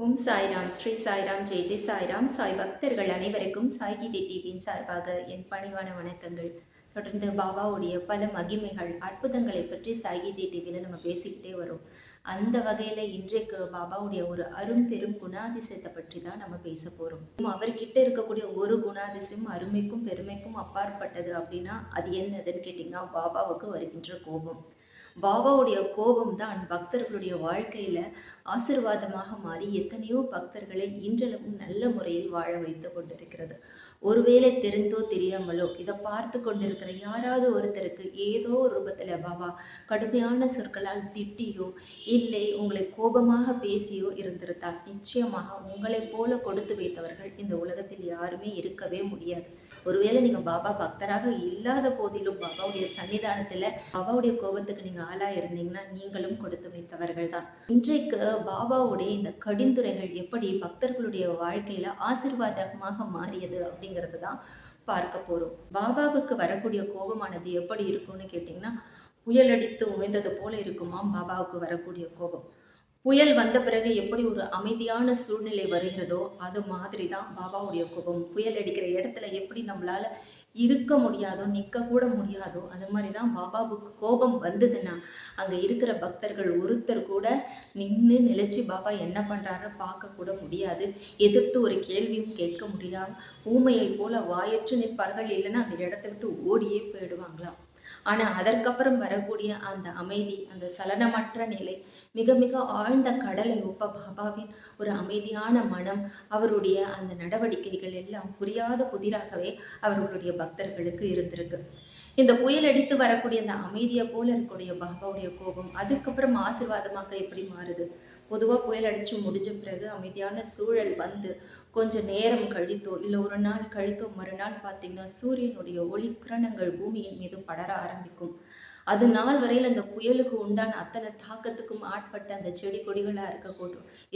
ஓம் சாய்ராம், ஸ்ரீ சாய்ராம், ஜெய் ஜெய் சாய்ராம். சாய் பக்தர்கள் அனைவருக்கும் சாய் கீதை டிவியின் சார்பாக என் பணிவான வணக்கங்கள். தொடர்ந்து பாபாவுடைய பல மகிமைகள், அற்புதங்களை பற்றி சாய் கீதை டிவியில் நம்ம பேசிக்கிட்டே வரோம். அந்த வகையில் இன்றைக்கு பாபாவுடைய ஒரு பெரும் குணாதிசயத்தை பற்றி தான் நம்ம பேச போகிறோம். அவர்கிட்ட இருக்கக்கூடிய ஒரு குணாதிசயம் அருமைக்கும் பெருமைக்கும் அப்பாற்பட்டது அப்படின்னா அது என்னதுன்னு கேட்டிங்கன்னா பாபாவுக்கு வருகின்ற கோபம். பாபாவுடைய கோபம் தான் பக்தர்களுடைய வாழ்க்கையில் ஆசீர்வாதமாக மாறி எத்தனையோ பக்தர்களை இன்றளவும் நல்ல முறையில் வாழ வைத்து கொண்டிருக்கிறது. ஒருவேளை தெரிந்தோ தெரியாமலோ இதை பார்த்து கொண்டிருக்கிற யாராவது ஒருத்தருக்கு ஏதோ ரூபத்தில் பாபா கடுமையான சொற்களால் திட்டியோ இல்லை உங்களை கோபமாக பேசியோ இருந்திருந்தால் நிச்சயமாக உங்களைப் போல கொடுத்து வைத்தவர்கள் இந்த உலகத்தில் யாருமே இருக்கவே முடியாது. ஒருவேளை நீங்கள் பாபா பக்தராக இல்லாத போதிலும் பாபாவுடைய சன்னிதானத்தில் பாபாவுடைய கோபத்துக்கு நீங்கள் ஆளாக இருந்தீங்கன்னா நீங்களும் கொடுத்து வைத்தவர்கள் தான். இன்றைக்கு பாபாவுடைய இந்த கடிந்துரைகள் எப்படி பக்தர்களுடைய வாழ்க்கையில் ஆசீர்வாதமாக மாறியது அப்படிங்கிறது தான் பார்க்க போகிறோம். பாபாவுக்கு வரக்கூடிய கோபமானது எப்படி இருக்கும்னு கேட்டிங்கன்னா புயல் அடித்து ஓய்ந்தது போல இருக்குமாம் பாபாவுக்கு வரக்கூடிய கோபம். புயல் வந்த பிறகு எப்படி ஒரு அமைதியான சூழ்நிலை வருகிறதோ அது மாதிரி தான் பாபாவுடைய கோபம். புயல் அடிக்கிற இடத்துல எப்படி நம்மளால இருக்க முடியாதோ நிற்க கூட முடியாதோ அது மாதிரி தான் பாபாவுக்கு கோபம் வந்ததுன்னா அங்கே இருக்கிற பக்தர்கள் ஒருத்தர் கூட நின்று நிலைச்சி பாபா என்ன பண்ணுறாரு பார்க்க கூட முடியாது. எதிர்த்து ஒரு கேள்வியும் கேட்க முடியாது. ஊமையை போல வாயற்று நிற்பார்கள். இல்லைன்னா அந்த இடத்த விட்டு ஓடியே போயிடுவாங்களாம். ஆனால் அதற்கப்புறம் வரக்கூடிய அந்த அமைதி, அந்த சலனமற்ற நிலை, மிக மிக ஆழ்ந்த கடலை ஒப்ப பாபாவின் ஒரு அமைதியான மனம், அவருடைய அந்த நடவடிக்கைகள் எல்லாம் புரியாத புதிராகவே அவர்களுடைய பக்தர்களுக்கு இருந்திருக்கு. இந்த புயல் அடித்து வரக்கூடிய அந்த அமைதியை போல இருக்கக்கூடிய பாபாவுடைய கோபம் அதுக்கப்புறம் ஆசீர்வாதமாக எப்படி மாறுது? பொதுவாக புயல் அடித்து முடிஞ்ச பிறகு அமைதியான சூழல் வந்து கொஞ்சம் நேரம் கழித்தோ இல்லை ஒரு நாள் கழித்தோ மறுநாள் பார்த்திங்கன்னா சூரியனுடைய ஒளி கிரணங்கள் பூமியின் மீது படர ஆரம்பிக்கும். அது நாள் வரையில் அந்த புயலுக்கு உண்டான அத்தனை தாக்கத்துக்கும் ஆட்பட்ட அந்த செடி கொடிகளாக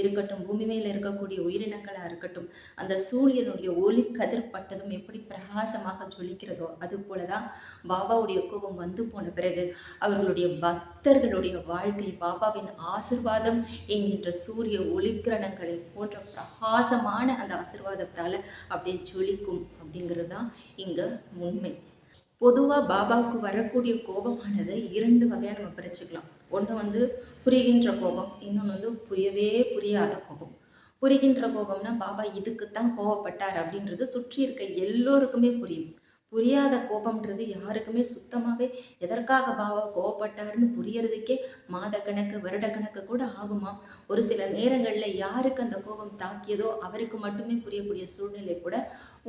இருக்கட்டும் பூமி மேலே இருக்கக்கூடிய உயிரினங்களாக இருக்கட்டும், அந்த சூரியனுடைய ஒளி கதிர்பட்டதும் எப்படி பிரகாசமாக ஜொலிக்கிறதோ அது போல தான் பாபாவுடைய கோபம் வந்து போன பிறகு அவர்களுடைய பக்தர்களுடைய வாழ்க்கை பாபாவின் ஆசிர்வாதம் என்கின்ற சூரிய ஒளிக்கிரணங்களை போன்ற பிரகாசமான அந்த ஆசிர்வாதத்தால் அப்படியே ஜொலிக்கும் அப்படிங்கிறது தான் இங்கே உண்மை. பொதுவாக பாபாவுக்கு வரக்கூடிய கோபமானது இரண்டு வகையாக நம்ம பிரிச்சுக்கலாம். ஒன்று புரிகின்ற கோபம், இன்னொன்று புரியவே புரியாத கோபம். புரிகின்ற கோபம்னா பாபா இதுக்குத்தான் கோபப்பட்டார் அப்படின்றது சுற்றி இருக்க எல்லோருக்குமே புரியும். புரியாத கோபம்ன்றது யாருக்குமே சுத்தமாகவே எதற்காக பாபா கோபப்பட்டாருன்னு புரியறதுக்கே மாத கணக்கு வருட கணக்கு கூட ஆகுமா. ஒரு சில நேரங்களில் யாருக்கு அந்த கோபம் தாக்கியதோ அவருக்கு மட்டுமே புரியக்கூடிய சூழ்நிலை கூட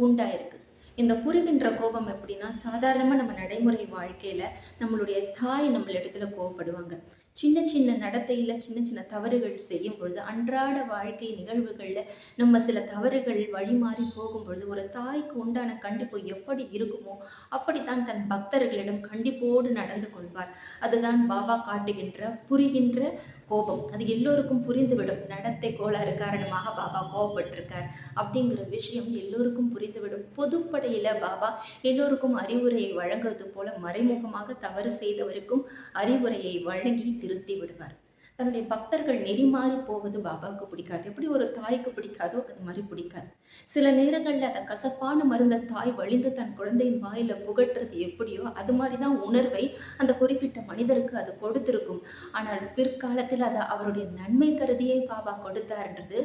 உண்டாயிருக்கு. இந்த புரிகின்ற கோபம் எப்படின்னா சாதாரணமாக நம்ம நடைமுறை வாழ்க்கையில் நம்மளுடைய தாய் நம்மளிடத்துல கோபப்படுவாங்க. சின்ன சின்ன நடத்தையில் சின்ன சின்ன தவறுகள் செய்யும் பொழுது அன்றாட வாழ்க்கை நிகழ்வுகளில் நம்ம சில தவறுகள் வழிமாறி போகும் பொழுது ஒரு தாய்க்கு உண்டான கண்டிப்பு எப்படி இருக்குமோ அப்படித்தான் தன் பக்தர்களிடம் கண்டிப்போடு நடந்து கொள்வார். அதுதான் பாபா காட்டுகின்ற புரிகின்ற கோபம். அது எல்லோருக்கும் புரிந்துவிடும். நடத்தை கோளாறு காரணமாக பாபா கோபப்பட்டிருக்கார் அப்படிங்கிற விஷயம் எல்லோருக்கும் புரிந்துவிடும். பொதுப்படையில் பாபா எல்லோருக்கும் அறிவுரையை வழங்குவது போல மறைமுகமாக தவறு செய்தவருக்கும் அறிவுரையை வழங்கி திருத்தி விடுவார். தன்னுடைய பக்தர்கள் நெறிமாறி போவது பாபாவுக்கு பிடிக்காது. எப்படி ஒரு தாய்க்கு பிடிக்காதோ அது மாதிரி பிடிக்காது. சில நேரங்களில் அந்த கசப்பான மருந்த தாய் வழிந்து தன் குழந்தையின் வாயில புகட்டுறது எப்படியோ அது மாதிரி தான் உணர்வை அந்த குறிப்பிட்ட மனிதருக்கு அது கொடுத்திருக்கும். ஆனால் பிற்காலத்தில் அதை அவருடைய நன்மை கருதியே பாபா கொடுத்தார்ன்றது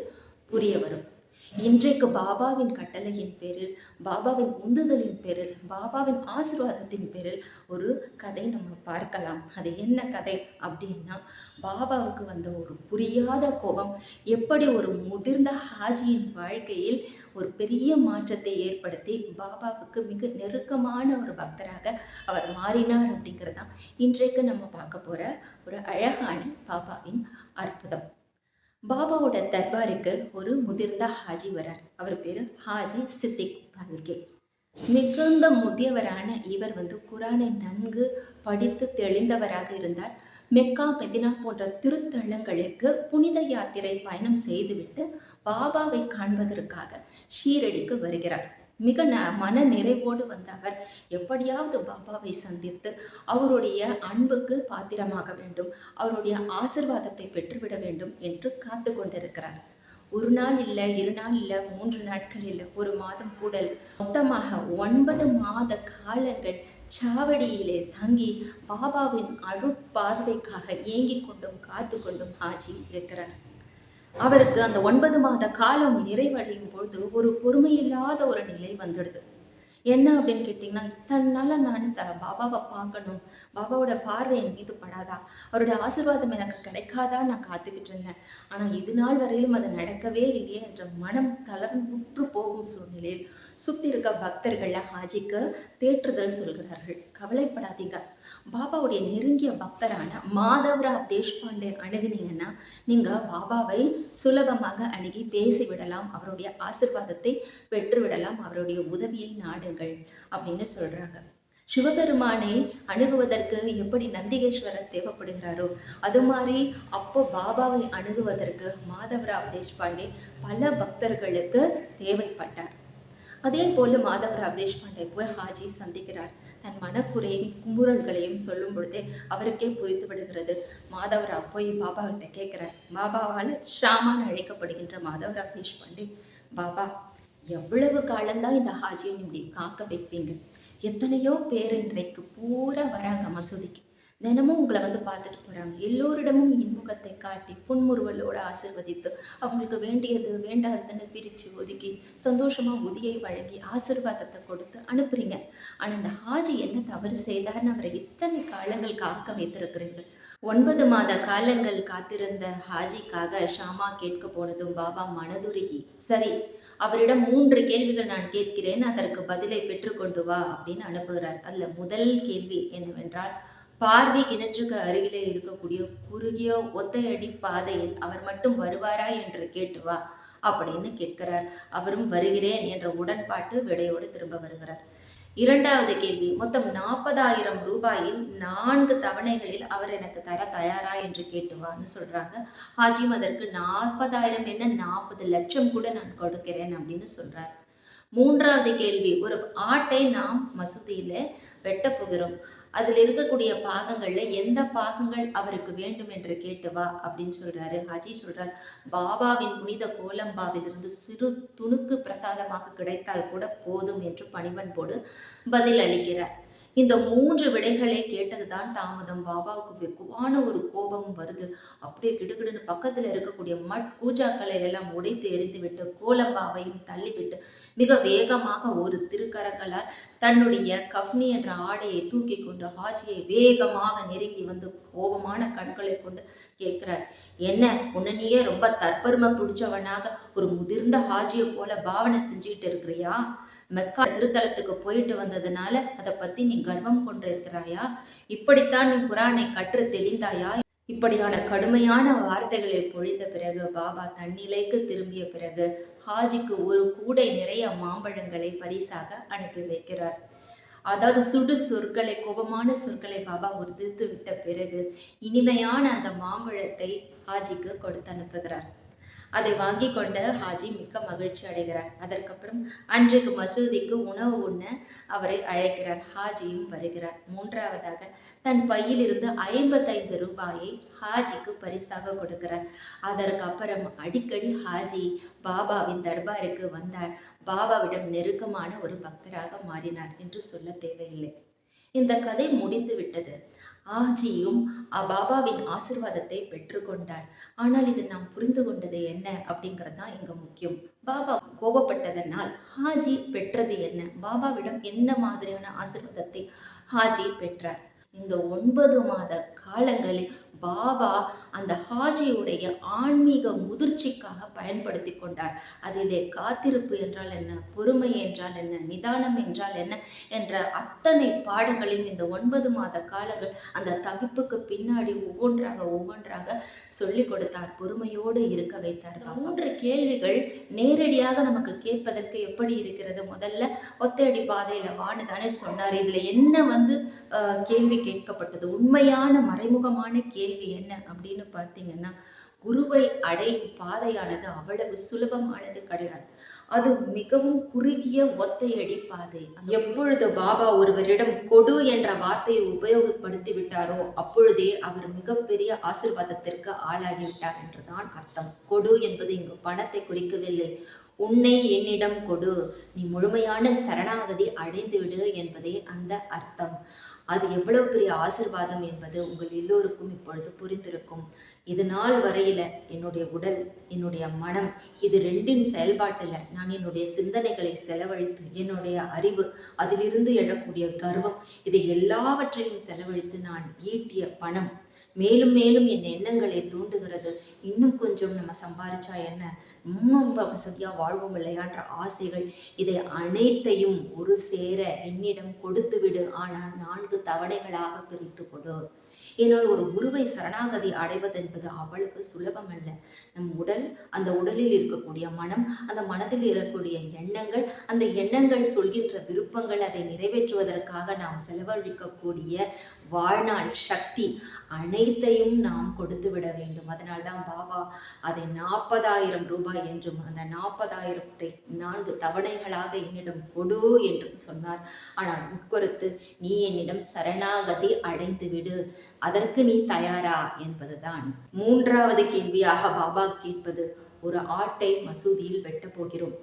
புரிய வரும். இன்றைக்கு பாபாவின் கட்டளையின் பேரில், பாபாவின் உந்துதலின் பேரில், பாபாவின் ஆசீர்வாதத்தின் பேரில் ஒரு கதை நம்ம பார்க்கலாம். அது என்ன கதை அப்படின்னா, பாபாவுக்கு வந்த ஒரு புரியாத கோபம் எப்படி ஒரு முதிர்ந்த ஹாஜியின் வாழ்க்கையில் ஒரு பெரிய மாற்றத்தை ஏற்படுத்தி பாபாவுக்கு மிக நெருக்கமான ஒரு பக்தராக அவர் மாறினார் அப்படிங்கிறதான் இன்றைக்கு நம்ம பார்க்க போகிற ஒரு அழகான பாபாவின் அற்புதம். பாபாவோட தர்பாருக்கு ஒரு முதிர்ந்த ஹாஜி வரார். அவர் பேரு ஹாஜி சித்திக் பால்கே. மிகுந்த முதியவரான இவர் குரானை நன்கு படித்து தெளிந்தவராக இருந்தார். மெக்கா மெதினா போன்ற திருத்தலங்களுக்கு புனித யாத்திரை பயணம் செய்துவிட்டு பாபாவை காண்பதற்காக ஷீரடிக்கு வருகிறார். மிக மன நிறைவோடு வந்த அவர் எப்படியாவது பாபாவை சந்தித்து அவருடைய அன்புக்கு பாத்திரமாக வேண்டும், அவருடைய ஆசிர்வாதத்தை பெற்றுவிட வேண்டும் என்று காத்து கொண்டிருக்கிறார். ஒரு நாள் இல்லை, 2 நாள் இல்லை, 3 நாட்கள் இல்லை, 1 மாதம் கூட இல்ல. மொத்தமாக 9 மாத காலங்கள் சாவடியிலே தங்கி பாபாவின் அருட்பார்வைக்காக ஏங்கிக் கொண்டும் காத்து கொண்டும் ஹாஜி இருக்கிறார். அவருக்கு அந்த 9 மாத காலம் நிறைவடையும் பொழுது ஒரு பொறுமையில்லாத ஒரு நிலை வந்துடுது. என்ன அப்படின்னு கேட்டிங்கன்னா, இத்தனை நாளாக நான் பாபாவை பார்க்கணும், பாபாவோட பார்வை என் மீது படாதா, அவருடைய ஆசீர்வாதம் எனக்கு கிடைக்காதா நான் காத்துக்கிட்டு இருந்தேன். ஆனால் இது நாள் வரையிலும் அது நடக்கவே இல்லையே என்ற மனம் தளர்ந்துற்று போகும் சூழ்நிலையில் சுற்றி இருக்க பக்தர்கள்ல ஹாஜிக்கு தேற்றுதல் சொல்கிறார்கள். கவலைப்படாதீங்க, பாபாவுடைய நெருங்கிய பக்தரான மாதவராவ் தேஷ்பாண்டே அணுகுனீங்கன்னா நீங்கள் பாபாவை சுலபமாக அணுகி பேசிவிடலாம், அவருடைய ஆசீர்வாதத்தை பெற்றுவிடலாம், அவருடைய உதவியை நாடுங்கள் அப்படின்னு சொல்கிறாங்க. சிவபெருமானை அணுகுவதற்கு எப்படி நந்திகேஸ்வரர் தேவைப்படுகிறாரோ அது மாதிரி அப்போ பாபாவை அணுகுவதற்கு மாதவராவ் தேஷ்பாண்டே பல பக்தர்களுக்கு தேவைப்பட்டார். அதே போல மாதவராவ் தேஷ்பாண்டே போய் ஹாஜி சந்திக்கிறார். தன் மனக்குறையும் குமுறல்களையும் சொல்லும் பொழுதே அவருக்கே புரிந்து விடுகிறது. மாதவராவ் போய் பாபா கிட்ட கேட்கிறார். பாபாவால் ஷாமான் அழைக்கப்படுகின்ற மாதவராவ் தேஷ்பாண்டே, பாபா எவ்வளவு காலம்தான் இந்த ஹாஜியை இப்படி காக்க வைப்பீங்க? எத்தனையோ பேர் இன்றைக்கு பூரா வராங்க மசூதிக்கு, தினமும் உங்களை வந்து பார்த்துட்டு போகிறாங்க. எல்லோரிடமும் இன்முகத்தை காட்டி புன்முறுவலோடு ஆசிர்வதித்து அவங்களுக்கு வேண்டியது வேண்டாததுன்னு பிரித்து ஒதுக்கி சந்தோஷமாக உதியை வழங்கி ஆசீர்வாதத்தை கொடுத்து அனுப்புறீங்க. ஆனால் இந்த ஹாஜி என்ன தவறு செய்தார்னு அவரை இத்தனை காலங்கள் காக்க வைத்திருக்கிறீர்கள். 9 மாத காலங்கள் காத்திருந்த ஹாஜிக்காக ஷாமா கேட்க போனதும் பாபா மனதுருகி, சரி அவரிடம் 3 கேள்விகள் நான் கேட்கிறேன், அதற்கு பதிலை பெற்றுக்கொண்டு வா அப்படின்னு அனுப்புகிறார். அதில் முதல் கேள்வி என்னவென்றால், பார்வை கிணற்றுக்கு அருகிலே இருக்கக்கூடிய குறுகிய ஒத்தையடி பாதையில் அவர் மட்டும் வருவாரா என்று கேட்டு வா அப்படின்னு கேட்கிறார். அவரும் வருகிறேன் என்ற உடன்பாட்டு விடையோடு திரும்ப வருகிறார். இரண்டாவது கேள்வி, மொத்தம் 40,000 ரூபாயில் 4 தவணைகளில் அவர் எனக்கு தர தயாரா என்று கேட்டுவான்னு சொல்றாங்க. ஹாஜிம் அதற்கு 40,000 என்ன 40 லட்சம் கூட நான் கொடுக்கிறேன் அப்படின்னு சொல்றார். மூன்றாவது கேள்வி, ஒரு ஆட்டை நாம் மசூதியில வெட்ட போகிறோம், அதில் இருக்கக்கூடிய பாகங்கள்ல எந்த பாகங்கள் அவருக்கு வேண்டும் என்று கேட்டு வா அப்படின்னு சொல்றாரு. ஹாஜி சொல்றார், பாபாவின் புனித கோலம்பாவிலிருந்து சிறு துணுக்கு பிரசாதமாக கிடைத்தால் கூட போதும் என்று பணிவன்போடு பதில் அளிக்கிறார். இந்த 3 விடைகளை கேட்டதுதான் தாமதம். பாபாவுக்கு வெகுவான ஒரு கோபம் வருது. அப்படியே கிடுகிடுன்னு பக்கத்தில் இருக்கக்கூடிய கூஜாக்களை எல்லாம் உடைத்து எரிந்துவிட்டு கோலம்பாவையும் தள்ளிவிட்டு மிக வேகமாக ஒரு திருக்கரங்களால் தன்னுடைய கஃப்னி என்ற ஆடையை தூக்கி கொண்டு ஹாஜியை வேகமாக நெருங்கி வந்து கோபமான கண்களை கொண்டு கேட்கிறார், என்ன உன்னையே ரொம்ப தற்பெருமை பிடிச்சவனாக ஒரு முதிர்ந்த ஹாஜியை போல பாவனை செஞ்சுக்கிட்டு இருக்கிறியா? மெக்கா திருத்தலத்துக்கு போயிட்டு வந்ததுனால அதை பத்தி நீ கர்வம் கொண்டிருக்கிறாயா? இப்படித்தான் நீ குரானை கற்று தெளிந்தாயா? இப்படியான கடுமையான வார்த்தைகளை பொழிந்த பிறகு பாபா தன்னிலைக்கு திரும்பிய பிறகு ஹாஜிக்கு ஒரு கூடை நிறைய மாம்பழங்களை பரிசாக அனுப்பி வைக்கிறார். அதாவது சுடு சொற்களை, கோபமான சொற்களை பாபா உதிர்த்து விட்ட பிறகு இனிமையான அந்த மாம்பழத்தை ஹாஜிக்கு கொடுத்து அனுப்புகிறார். அதை வாங்கி கொண்ட ஹாஜி மிக்க மகிழ்ச்சி அடைகிறார். அதற்கப்புறம் அன்றைக்கு மசூதிக்கு உணவு உண்ண அவரை அழைக்கிறார். ஹாஜியும் வருகிறார். மூன்றாவதாக தன் பையிலிருந்து 55 ரூபாயை ஹாஜிக்கு பரிசாக கொடுக்கிறார். அதற்கப்புறம் அடிக்கடி ஹாஜி பாபாவின் தர்பாருக்கு வந்தார். பாபாவிடம் நெருக்கமான ஒரு பக்தராக மாறினார் என்று சொல்ல தேவையில்லை. இந்த கதை முடிந்து விட்டது. ஹாஜியும் பாபாவின் ஆசிர்வாதத்தை பெற்றுக்கொண்டார். ஆனால் இது நாம் புரிந்து கொண்டது என்ன அப்படிங்கிறது தான் இங்க முக்கியம். பாபா கோபப்பட்டதனால் ஹாஜி பெற்றது என்ன? பாபாவிடம் என்ன மாதிரியான ஆசிர்வாதத்தை ஹாஜி பெற்றார்? இந்த 9 மாத காலங்களில் பாபா அந்த ஹாஜியுடைய ஆன்மீக முதிர்ச்சிக்காக பயன்படுத்தி கொண்டார். அதிலே காத்திருப்பு என்றால் என்ன, பொறுமை என்றால் என்ன, நிதானம் என்றால் என்ன என்ற அத்தனை பாடங்களையும் இந்த 9 மாத காலங்கள் அந்த தவிப்புக்கு பின்னாடி ஒவ்வொன்றாக சொல்லி கொடுத்தார். பொறுமையோடு இருக்க வைத்தார். 3 கேள்விகள் நேரடியாக நமக்கு கேட்பதற்கு எப்படி இருக்கிறது? முதல்ல ஒத்தையடி பாதையில வானுதானே சொன்னார். இதுல என்ன கேள்வி கேட்கப்பட்டது? உண்மையான மறைமுகமான கேள்வி என்ன அப்படின்னு பார்த்தீங்கன்னா, குருவை அடையும் பாதையானது அவ்வளவு சுலபமானது கிடையாது. அது மிகவும் குறுகிய ஒத்தையடி பாதை. எப்பொழுது பாபா ஒருவரிடம் கொடு என்ற வார்த்தையை உபயோகப்படுத்தி விட்டாரோ அப்பொழுதே அவர் மிகப்பெரிய ஆசீர்வாதத்திற்கு ஆளாகிவிட்டார் என்றுதான் அர்த்தம். கொடு என்பது இங்கு பணத்தை குறிக்கவில்லை. உன்னை என்னிடம் கொடு, நீ முழுமையான சரணாகதி அடைந்து விடு என்பதே அந்த அர்த்தம். அது எவ்வளவு பெரிய ஆசிர்வாதம் என்பது உங்கள் எல்லோருக்கும் இப்பொழுது புரிந்திருக்கும். இது நாள் வரையில என்னுடைய உடல், என்னுடைய மனம், இது ரெண்டின் செயல்பாட்டில் நான் என்னுடைய சிந்தனைகளை செலவழித்து, என்னுடைய அறிவு, அதிலிருந்து எழக்கூடிய கர்வம், இதை எல்லாவற்றையும் செலவழித்து நான் ஈட்டிய பணம் மேலும் மேலும் என் எண்ணங்களை தூண்டுகிறது. இன்னும் கொஞ்சம் நம்ம சம்பாரிச்சா என்ன, இன்னும் வசதியாக வாழ்வோம் இல்லையான்ற ஆசைகள், இதை அனைத்தையும் ஒரு சேர என்னிடம் கொடுத்து விடு. ஆனால் 4 தவணைகளாக பிரித்து கொடு. ஏனால் ஒரு குருவை சரணாகதி அடைவது என்பது அவ்வளவு சுலபம் அல்ல. நம் உடல், அந்த உடலில் இருக்கக்கூடிய மனம், அந்த மனதில் இருக்கக்கூடிய எண்ணங்கள், அந்த எண்ணங்கள் சொல்கின்ற விருப்பங்கள், அதை நிறைவேற்றுவதற்காக நாம் செலவழிக்கக்கூடிய வாழ்நாள் சக்தி அனைத்தையும் நாம் கொடுத்து விட வேண்டும். அதனால்தான் பாபா அதை 40,000 ரூபாய் என்றும், அந்த 40,000 4 தவணைகளாக என்னிடம் கொடு என்றும் சொன்னார். ஆனால் உட்கொருத்து, நீ என்னிடம் சரணாகதி அடைந்து விடு, அதற்கு நீ தயாரா என்பதுதான். 3வது கேள்வியாக பாபா கேட்பது, ஒரு ஆட்டை மசூதியில் வெட்ட போகிறோம்,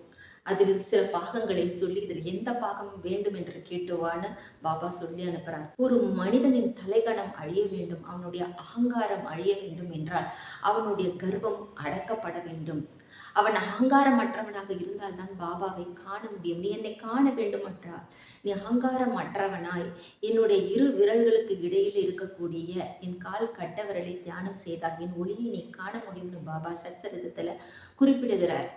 அதில் சில பாகங்களை சொல்லி இதில் எந்த பாகம் வேண்டும் என்று கேட்டுவான்னு பாபா சொல்லி அனுப்புகிறார். ஒரு மனிதனின் தலைகணம் அழிய வேண்டும், அவனுடைய அகங்காரம் அழிய வேண்டும் என்றால் அவனுடைய கர்வம் அடக்கப்பட வேண்டும். அவன் அகங்காரமற்றவனாக இருந்தால் தான் பாபாவை காண முடியும். நீ என்னை காண வேண்டும் என்றால் நீ அகங்காரமற்றவனாய் என்னுடைய 2 விரல்களுக்கு இடையில் இருக்கக்கூடிய என் கால் கட்ட விரலை தியானம் செய்தால் என் ஒளியை நீ காண முடியும்னு பாபா சத்சரிதத்தில் குறிப்பிடுகிறார்.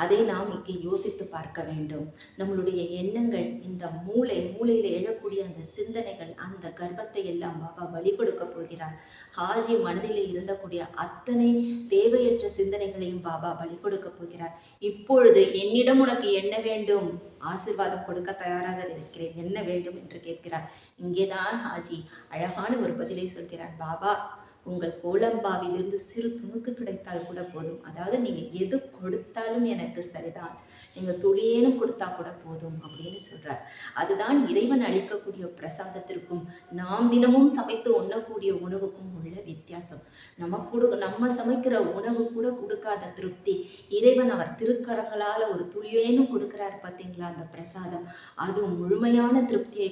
அதை நாம் இங்கே யோசித்து பார்க்க வேண்டும். நம்மளுடைய எண்ணங்கள், இந்த மூளையில் எழக்கூடிய அந்த சிந்தனைகள், அந்த கர்வத்தை எல்லாம் பாபா வழி கொடுக்க போகிறார். ஹாஜி மனதில் இருந்தக்கூடிய அத்தனை தேவையற்ற சிந்தனைகளையும் பாபா வழி கொடுக்க போகிறார். இப்பொழுது என்னிடம் உனக்கு என்ன வேண்டும், ஆசீர்வாதம் கொடுக்க தயாராக இருக்கிறேன், என்ன வேண்டும் என்று கேட்கிறார். இங்கேதான் ஹாஜி அழகான ஒரு பதிலை சொல்கிறார். பாபா, உங்கள் கோலம்பாவிலிருந்து சிறு துணுக்கு கிடைத்தால் கூட போதும். அதாவது நீங்கள் எது கொடுத்தாலும் எனக்கு சரிதான், நீங்கள் துளியேனும் கொடுத்தா கூட போதும் அப்படின்னு சொல்கிறார். அதுதான் இறைவன் அளிக்கக்கூடிய பிரசாதத்திற்கும் நாம் தினமும் சமைத்து உண்ணக்கூடிய உணவுக்கும் உள்ள வித்தியாசம். நம்ம சமைக்கிற உணவு கூட கொடுக்காத திருப்தி இறைவன் அவர் திருக்கரங்களால் ஒரு துளியேனும் கொடுக்கிறார் பார்த்தீங்களா, அந்த பிரசாதம் அது முழுமையான திருப்தியை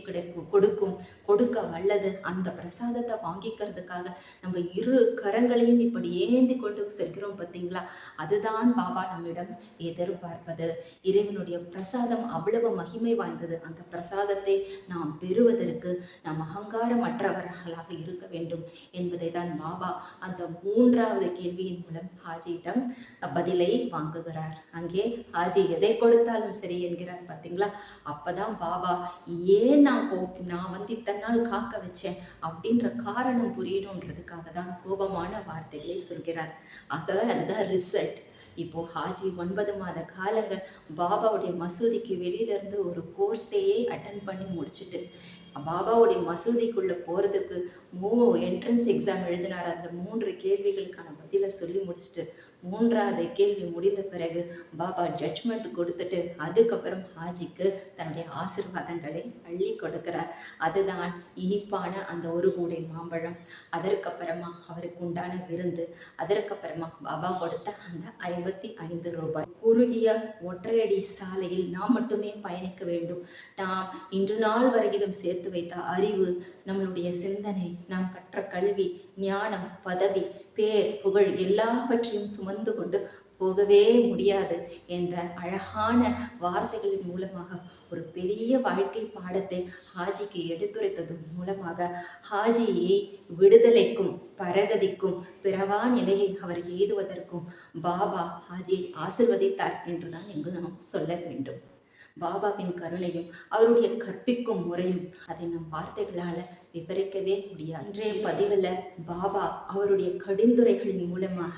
கொடுக்க வல்லது. அந்த பிரசாதத்தை வாங்கிக்கிறதுக்காக நம்ம 2 கரங்களையும் இப்படி ஏந்தி கொண்டு செல்கிறோம் பார்த்தீங்களா, அதுதான் பாபா நம்மிடம் எதிர்பார்ப்பது. இறைவனுடைய பிரசாதம் அவ்வளவு மகிமை வாய்ந்தது. அந்த பிரசாதத்தை நாம் பெறுவதற்கு நாம் அகங்காரமற்றவர்களாக இருக்க வேண்டும் என்பதை தான் பாபா அந்த 3வது கேள்வியின் மூலம் ஹாஜியிடம் பதிலை வாங்குகிறார். அங்கே ஹாஜி எதை கொடுத்தாலும் சரி என்கிறார் பார்த்தீங்களா. அப்பதான் பாபா ஏன் நான் இத்தனை நாள் காக்க வச்சேன் அப்படின்ற காரணம் புரியணுன்றதுக்காக தான் கோபமான வார்த்தைகளை சொல்கிறார். ஆக அதுதான் ரிசல்ட். இப்போ ஹாஜி 9 மாத காலங்கள் பாபாவுடைய மசூதிக்கு வெளியிலேருந்து ஒரு கோர்ஸையே அட்டன் பண்ணி முடிச்சுட்டு பாபாவுடைய மசூதிக்குள்ளே போகிறதுக்கு என்ட்ரன்ஸ் எக்ஸாம் எழுதினார். அந்த 3 கேள்விகளுக்கான பதிலை சொல்லி முடிச்சுட்டு 3வது கேள்வி முடிந்த பிறகு பாபா ஜட்ஜ்மெண்ட் கொடுத்துட்டு அதுக்கப்புறம் ஹாஜிக்கு தன்னுடைய ஆசீர்வாதங்களை அள்ளி கொடுக்கிறார். அதுதான் இனிப்பான அந்த 1 கூடை மாம்பழம், அதற்கப்புறமா அவருக்கு உண்டான விருந்து, அதற்கப்புறமா பாபா கொடுத்த அந்த 55 ரூபாய். குறுகிய ஒற்றையடி சாலையில் நாம் மட்டுமே பயணிக்க வேண்டும். நாம் இன்று நாள் வரையிலும் சேர்த்து வைத்த அறிவு, நம்மளுடைய சிந்தனை, நாம் கற்ற கல்வி, ஞானம், பதவி, பேர், புகழ் எல்லாவற்றையும் சுமந்து கொண்டு போகவே முடியாது என்ற அழகான வார்த்தைகளின் மூலமாக ஒரு பெரிய வாழ்க்கை பாடத்தை ஹாஜிக்கு எடுத்துரைத்தது மூலமாக ஹாஜியை விடுதலைக்கும் பரகதிக்கும் பிறவா நிலையை அவர் எய்துவதற்கும் பாபா ஹாஜியை ஆசிர்வதித்தார் என்றுதான் இங்கு நாம் சொல்ல வேண்டும். பாபாவின் கருணையும் அவருடைய கற்பிக்கும் முறையும் அதை நம் வார்த்தைகளால் விவரிக்கவே முடியாது. இன்றைய பதிவில் பாபா அவருடைய கடிந்துரைகளின் மூலமாக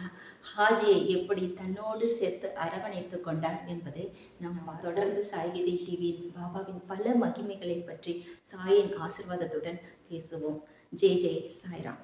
ஹாஜியை எப்படி தன்னோடு சேர்த்து அரவணைத்து கொண்டார் என்பதை நாம் தொடர்ந்து சாய்கீதை டிவியில் பாபாவின் பல மகிமைகளை பற்றி சாயின் ஆசிர்வாதத்துடன் பேசுவோம். ஜெய் ஜெய் சாய்ராம்.